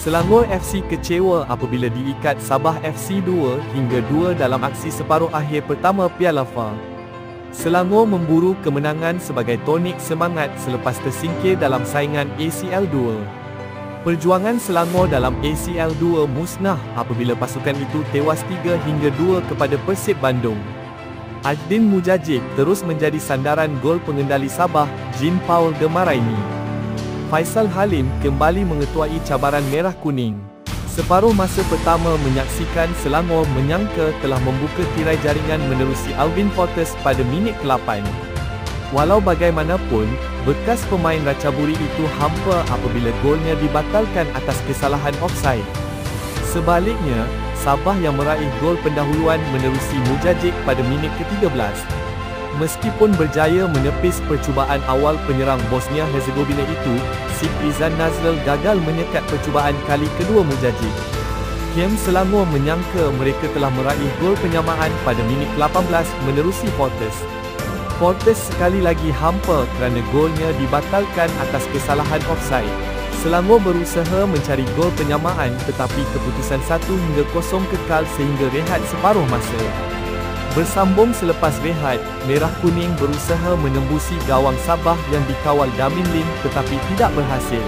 Selangor FC kecewa apabila diikat Sabah FC 2 hingga 2 dalam aksi separuh akhir pertama Piala FA. Selangor memburu kemenangan sebagai tonik semangat selepas tersingkir dalam saingan ACL 2. Perjuangan Selangor dalam ACL 2 musnah apabila pasukan itu tewas 3 hingga 2 kepada Persib Bandung. Ajdin Mujajik terus menjadi sandaran gol pengendali Sabah, Jean Paul Demaraini. Faisal Halim kembali mengetuai cabaran merah kuning. Separuh masa pertama menyaksikan Selangor menyangka telah membuka tirai jaringan menerusi Alvin Fortes pada minit ke-8. Walau bagaimanapun, bekas pemain Ratchaburi itu hampa apabila golnya dibatalkan atas kesalahan offside. Sebaliknya, Sabah yang meraih gol pendahuluan menerusi Mujajik pada minit ke-13. Meskipun berjaya menepis percubaan awal penyerang Bosnia-Herzegovina itu, Izan Nazrul gagal menyekat percubaan kali kedua Mujajik. Kem Selangor menyangka mereka telah meraih gol penyamaan pada minit ke-18 menerusi Fortes. Fortes sekali lagi hampa kerana golnya dibatalkan atas kesalahan offside. Selangor berusaha mencari gol penyamaan tetapi keputusan 1-0 kekal sehingga rehat separuh masa. Bersambung selepas rehat, Merah Kuning berusaha menembusi gawang Sabah yang dikawal Damin Lim tetapi tidak berhasil.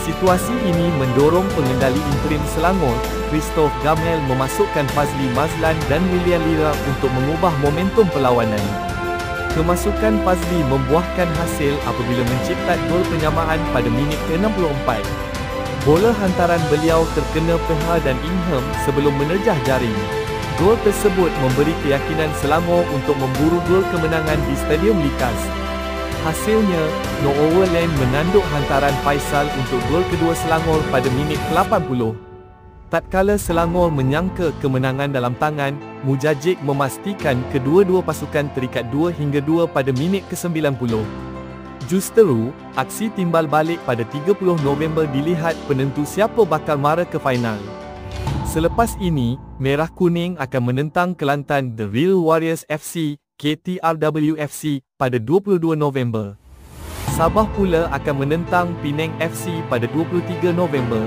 Situasi ini mendorong pengendali interim Selangor, Christoph Gamel memasukkan Fazli Mazlan dan William Lira untuk mengubah momentum perlawanan. Kemasukan Fazli membuahkan hasil apabila mencipta gol penyamaan pada minit ke-64. Bola hantaran beliau terkena Peha dan Ingham sebelum menerjah jaring. Gol tersebut memberi keyakinan Selangor untuk memburu gol kemenangan di Stadium Likas. Hasilnya, Noowerland menanduk hantaran Faisal untuk gol kedua Selangor pada minit ke-80. Tatkala Selangor menyangka kemenangan dalam tangan, Mujajik memastikan kedua-dua pasukan terikat 2 hingga 2 pada minit ke-90. Justeru, aksi timbal balik pada 30 November dilihat penentu siapa bakal mara ke final. Selepas ini, Merah Kuning akan menentang Kelantan The Real Warriors FC, KTRW FC, pada 22 November. Sabah pula akan menentang Penang FC pada 23 November.